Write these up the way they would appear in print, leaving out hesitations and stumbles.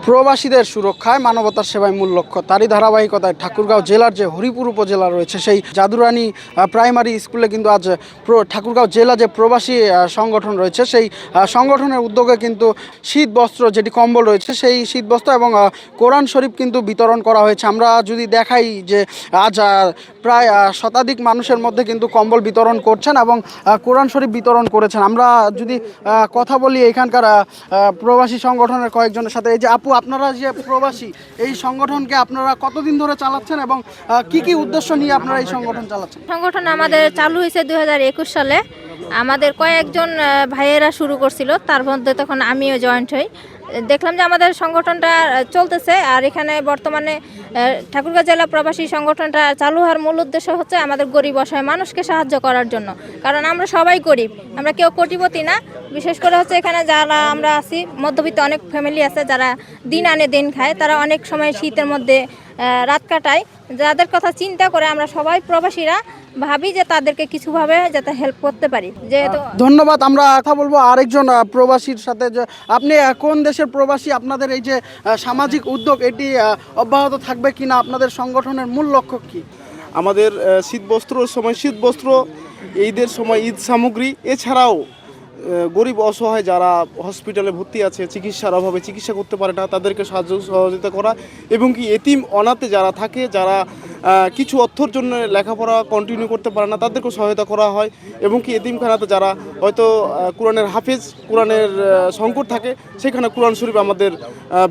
প্রবাসীদের সুরক্ষায় মানবতার সেবায় মূল লক্ষ্য, তারই ধারাবাহিকতায় ঠাকুরগাঁও জেলার যে হরিপুর উপজেলা রয়েছে সেই জাদুরানী প্রাইমারি স্কুলে কিন্তু আজ ঠাকুরগাঁও জেলা যে প্রবাসী সংগঠন রয়েছে সেই সংগঠনের উদ্যোগে কিন্তু শীত বস্ত্র, যেটি কম্বল রয়েছে সেই শীত বস্ত্র এবং কোরআন শরীফ কিন্তু বিতরণ করা হয়েছে। আমরা যদি দেখাই যে আজ প্রায় শতাধিক মানুষের মধ্যে কিন্তু কম্বল বিতরণ করছেন এবং কোরআন শরীফ বিতরণ করেছেন। আমরা যদি কথা বলি এখানকার প্রবাসী সংগঠনের কয়েকজনের সাথে, এই যে আপু, আপনারা যে প্রবাসী, এই সংগঠনকে আপনারা কতদিন ধরে চালাচ্ছেন এবং কি কি উদ্দেশ্য নিয়ে আপনারা এই সংগঠন চালাচ্ছেন? সংগঠন আমাদের চালু হয়েছে 2021 সালে। আমাদের কয়েকজন ভাইয়েরা শুরু করছিল, তার মধ্যে তখন আমিও জয়েন্ট হই। দেখলাম যে আমাদের সংগঠনটা চলতেছে, আর এখানে বর্তমানে ঠাকুরগাঁও জেলা প্রবাসী সংগঠনটা চালু হওয়ার মূল উদ্দেশ্য হচ্ছে আমাদের গরিব অসহায় মানুষকে সাহায্য করার জন্য। কারণ আমরা সবাই গরিব, আমরা কেউ কোটিপতি না। বিশেষ করে হচ্ছে এখানে যারা আমরা আছি মধ্যবিত্ত অনেক ফ্যামিলি আছে যারা দিন আনে দিন খায়, তারা অনেক সময় শীতের মধ্যে রাত কাটায়। যাদের কথা চিন্তা করে আমরা সবাই প্রবাসীরা ভাবি যে তাদেরকে কিছুভাবে যাতে হেল্প করতে পারি। যেহেতু ধন্যবাদ। আমরা কথা বলবো আরেকজন প্রবাসীর সাথে, যে আপনি কোন দেশের প্রবাসী? আপনাদের এই যে সামাজিক উদ্যোগ, এটি অব্যাহত থাকবে কিনা? আপনাদের সংগঠনের মূল লক্ষ্য কি? আমাদের শীতবস্ত্রর সময় শীতবস্ত্র, ঈদের সময় ঈদ সামগ্রী, এছাড়াও গরিব অসহায় যারা হসপিটালে ভর্তি আছে, চিকিৎসার অভাবে চিকিৎসা করতে পারে না, তাদেরকে সাহায্য সহযোগিতা করা, এবং কি এতিম অনাথে যারা থাকে, যারা কিছু অর্থের জন্য লেখাপড়া কন্টিনিউ করতে পারে না, তাদেরকেও সহায়তা করা হয়। এবং কি এতিমখানাতে যারা হয়তো কোরআনের হাফেজ, কোরআনের সংকট থাকে, সেখানে কোরআন শরীফ আমাদের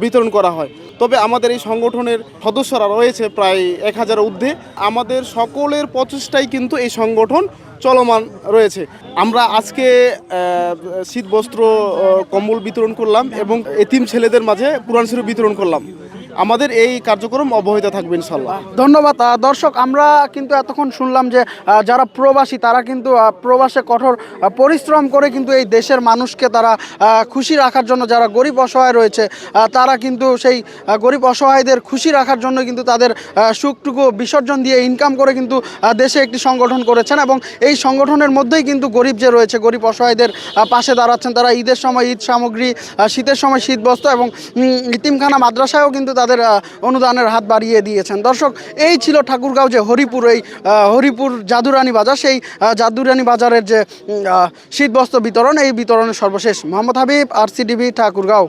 বিতরণ করা হয়। তবে আমাদের এই সংগঠনের সদস্যরা রয়েছে প্রায় 1000 ঊর্ধ্বে। আমাদের সকলের প্রচেষ্টাই কিন্তু এই সংগঠন চলমান রয়েছে। আমরা আজকে শীতবস্ত্র, কম্বল বিতরণ করলাম এবং এতিম ছেলেদের মাঝে কোরআন শরীফ বিতরণ করলাম। আমাদের এই কার্যক্রম অব্যাহত থাকবে ইনশাল্লাহ। ধন্যবাদ। দর্শক, আমরা কিন্তু এতক্ষণ শুনলাম যে যারা প্রবাসী তারা কিন্তু প্রবাসে কঠোর পরিশ্রম করে কিন্তু এই দেশের মানুষকে তারা খুশি রাখার জন্য, যারা গরিব অসহায় রয়েছে তারা কিন্তু সেই গরিব অসহায়দের খুশি রাখার জন্য কিন্তু তাদের সুখটুকু বিসর্জন দিয়ে ইনকাম করে কিন্তু দেশে একটি সংগঠন করেছেন। এবং এই সংগঠনের মধ্যেই কিন্তু গরিব যে রয়েছে, গরিব অসহায়দের পাশে দাঁড়াচ্ছেন। তারা ঈদের সময় ঈদ সামগ্রী, শীতের সময় শীত বস্ত্র এবং ইতিমখানা মাদ্রাসায়ও কিন্তু তাদের অনুদানের হাত বাড়িয়ে দিয়েছেন। দর্শক, এই ছিল ঠাকুরগাঁও যে হরিপুর, এই হরিপুর জাদুরানী বাজার, সেই জাদুরানী বাজারের যে শীতবস্ত্র বিতরণ, এই বিতরণের সর্বশেষ। মোহাম্মদ হাবিব, RCTV, ঠাকুরগাঁও।